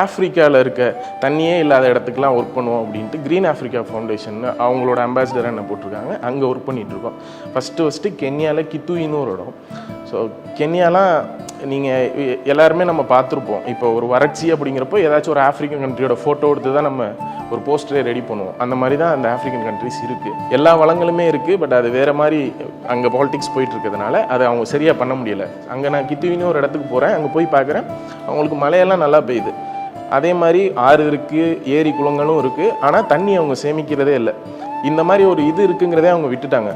ஆஃப்ரிக்காவில் இருக்க தண்ணியே இல்லாத இடத்துக்குலாம் ஒர்க் பண்ணுவோம் அப்படின்ட்டு க்ரீன் ஆஃப்ரிக்கா ஃபவுண்டேஷன் அவங்களோட அம்பாசிடராக என்ன போட்டிருக்காங்க. அங்கே ஒர்க் பண்ணிகிட்ருக்கோம். ஃபஸ்ட்டு கென்யாவில் கித்துயின்னு ஒரு இடம். ஸோ கென்யாலாம் நீங்கள் எல்லாருமே நம்ம பார்த்துருப்போம். இப்போ ஒரு வறட்சி அப்படிங்கிறப்போ ஏதாச்சும் ஒரு ஆஃப்ரிக்கன் கண்ட்ரியோட ஃபோட்டோ எடுத்து தான் நம்ம ஒரு போஸ்டரே ரெடி பண்ணுவோம். அந்த மாதிரி தான் அந்த ஆஃப்ரிக்கன் கண்ட்ரிஸ் இருக்குது. எல்லா வளங்களுமே இருக்குது. பட் அது வேறு மாதிரி அங்கே பாலிடிக்ஸ் போயிட்டு இருக்கிறதுனால அதை அவங்க சரியாக பண்ண முடியலை. அங்கே நான் கித்துயின்னு ஒரு இடத்துக்கு போகிறேன். அங்கே போய் பார்க்குறேன், அவங்களுக்கு மழையெல்லாம் நல்லா பெய்யுது. அதே மாதிரி ஆறு இருக்குது, ஏரி குளங்களும் இருக்குது. ஆனால் தண்ணி அவங்க சேமிக்கிறதே இல்லை. இந்த மாதிரி ஒரு இது இருக்குங்கிறதே அவங்க விட்டுட்டாங்க.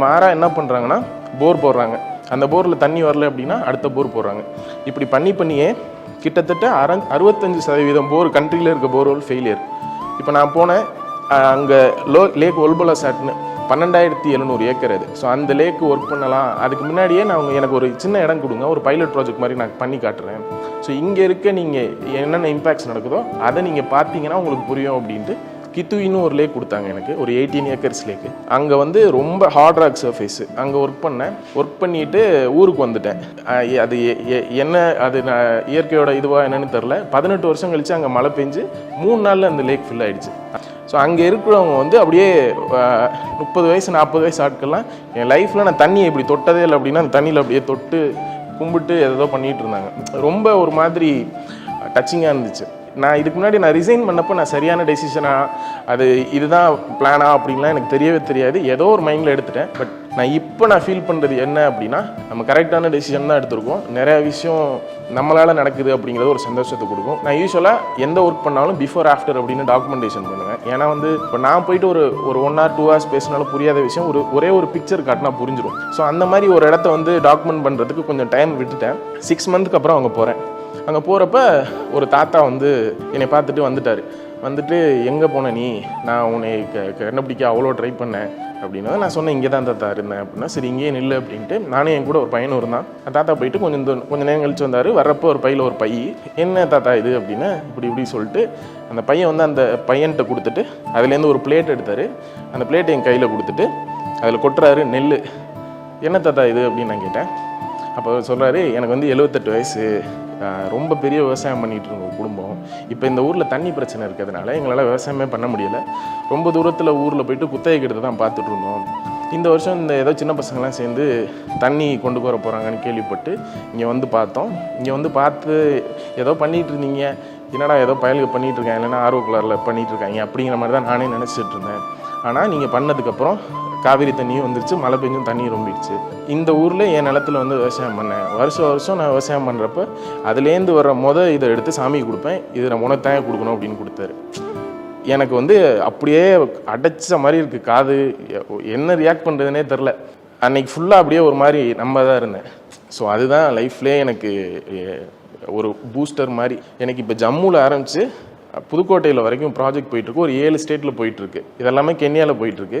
மாறாக என்ன பண்ணுறாங்கன்னா போர் போடுறாங்க. அந்த போரில் தண்ணி வரல அப்படின்னா அடுத்த போர் போடுறாங்க. இப்படி பண்ணியே கிட்டத்தட்ட 65% போர் கண்ட்ரியில் இருக்க போர்வெல் ஃபெயிலியர். இப்போ நான் போனேன், அங்கே லேக் ஒல்போலாசாட்னு 12,700 ஏக்கர் அது. ஸோ அந்த லேக்கு ஒர்க் பண்ணலாம். அதுக்கு முன்னாடியே நான் எனக்கு ஒரு சின்ன இடம் கொடுங்க, ஒரு பைலட் ப்ராஜெக்ட் மாதிரி நான் பண்ணி காட்டுறேன். ஸோ இங்கே இருக்க நீங்கள் என்னென்ன இம்பேக்ட்ஸ் நடக்குதோ அதை நீங்கள் பார்த்தீங்கன்னா உங்களுக்கு புரியும் அப்படின்ட்டு கித்துயின்னு ஒரு லேக் கொடுத்தாங்க எனக்கு, ஒரு 18 ஏக்கர்ஸ் லேக்கு. அங்கே வந்து ரொம்ப ஹார்ட் ராக் சர்ஃபேஸு. அங்கே ஒர்க் பண்ணிவிட்டு ஊருக்கு வந்துட்டேன். அது என்ன அது நான் இயற்கையோட இதுவாக என்னன்னு தெரில. 18 வருஷம் கழித்து அங்கே மழை பெஞ்சு 3 நாளில் அந்த லேக் ஃபில் ஆகிடுச்சு. ஸோ அங்கே இருக்கிறவங்க வந்து அப்படியே 30 வயசு 40 வயசு ஆட்கள்லாம் என் லைஃப்பில் நான் தண்ணியை இப்படி தொட்டதே இல்லை அப்படின்னா அந்த தண்ணியில் அப்படியே தொட்டு கும்பிட்டு ஏதோ பண்ணிகிட்டு இருந்தாங்க. ரொம்ப ஒரு மாதிரி டச்சிங்காக இருந்துச்சு. நான் இதுக்கு முன்னாடி நான் ரிசைன் பண்ணப்போ நான் சரியான டெசிஷனா அது இதுதான் பிளானா அப்படின்லாம் எனக்கு தெரியவே தெரியாது. ஏதோ ஒரு மைண்டில் எடுத்துட்டேன். பட் நான் ஃபீல் பண்ணுறது என்ன அப்படின்னா நம்ம கரெக்டான டெசிஷன் தான் எடுத்திருக்கோம். நிறையா விஷயம் நம்மளால் நடக்குது அப்படிங்கிறது ஒரு சந்தோஷத்தை கொடுக்கும். நான் யூஸ்வலாக எந்த ஒர்க் பண்ணாலும் பிஃபோர் ஆஃப்டர் அப்படின்னு டாக்குமெண்டேஷன் பண்ணுவேன். ஏன்னா வந்து இப்போ நான் போயிட்டு ஒரு 1 or 2 hours பேசினாலும் புரியாத விஷயம் ஒரே ஒரு பிக்சர் காட்டினா புரிஞ்சிடும். ஸோ அந்த மாதிரி ஒரு இடத்த வந்து டாக்குமெண்ட் பண்ணுறதுக்கு கொஞ்சம் டைம் விட்டுட்டேன். 6 months அப்புறம் அவங்க போகிறேன். அங்கே போகிறப்ப ஒரு தாத்தா வந்து என்னை பார்த்துட்டு வந்துட்டு எங்கே போன நீ, நான் உன்னை கண்டுபிடிக்க அவ்வளோ ட்ரை பண்ணேன் அப்படின்னா நான் சொன்னேன் இங்கே தான் தாத்தா இருந்தேன் அப்படின்னா. சரி இங்கேயே நில்லு அப்படின்ட்டு நானே என் கூட ஒரு பையனும் இருந்தான். தாத்தா போயிட்டு கொஞ்சம் நேரம் கழிச்சு வந்தார். வர்றப்போ ஒரு பையில் ஒரு பை, என்ன தாத்தா இது அப்படின்னா இப்படி சொல்லிட்டு அந்த பையன் வந்து அந்த பையன்கிட்ட கொடுத்துட்டு அதுலேருந்து ஒரு பிளேட் எடுத்தார். அந்த பிளேட்டை என் கையில் கொடுத்துட்டு அதில் கொட்டுறாரு நெல். என்ன தாத்தா இது அப்படின்னு நான் கேட்டேன். அப்போ சொல்கிறாரு, எனக்கு வந்து 78 வயசு, ரொம்ப பெரிய விவசாயம் பண்ணிகிட்டு இருக்கோம் குடும்பம். இப்போ இந்த ஊரில் தண்ணி பிரச்சனை இருக்கிறதுனால எங்களால் விவசாயமே பண்ண முடியலை. ரொம்ப தூரத்தில் ஊரில் போயிட்டு குத்தகைக்கு எடுத்து தான் பார்த்துட்டு இருந்தோம். இந்த வருஷம் இந்த ஏதோ சின்ன பசங்களாம் சேர்ந்து தண்ணி கொண்டு வர போகிறாங்கன்னு கேள்விப்பட்டு இங்கே வந்து பார்த்தோம். இங்கே வந்து பார்த்து ஏதோ பண்ணிகிட்டு இருந்தீங்க, என்னடா ஏதோ பயலுக்கு பண்ணிகிட்டு இருக்காங்க, இல்லைன்னா ஆர்வக்குள்ளாரில் பண்ணிகிட்டு இருக்காங்க அப்படிங்கிற மாதிரி தான் நானே நினச்சிட்டு இருந்தேன். ஆனால் நீங்கள் பண்ணதுக்கப்புறம் காவிரி தண்ணியும் வந்துருச்சு, மழை பெஞ்சும் தண்ணி ரொம்பிடுச்சு. இந்த ஊரில் என் நிலத்தில் வந்து விவசாயம் பண்ணேன். வருஷம் நான் விவசாயம் பண்ணுறப்ப அதுலேருந்து வர இதை எடுத்து சாமிக்கு கொடுப்பேன். இது நான் உனத்தாங்க கொடுக்கணும் அப்படின்னு கொடுத்தாரு. எனக்கு வந்து அப்படியே அடைச்ச மாதிரி இருக்குது காது. என்ன ரியாக்ட் பண்ணுறதுனே தெரில. அன்னைக்கு ஃபுல்லாக அப்படியே ஒரு மாதிரி நம்ம தான் இருந்தேன். ஸோ அதுதான் லைஃப்லேயே எனக்கு ஒரு பூஸ்டர் மாதிரி. எனக்கு இப்போ ஜம்முவில் ஆரம்பித்து புதுக்கோட்டையில் வரைக்கும் ப்ராஜெக்ட் போயிட்டுருக்கு. ஒரு 7 ஸ்டேட்டில் போயிட்டுருக்கு. இதெல்லாமே கென்யாவில் போயிட்டுருக்கு.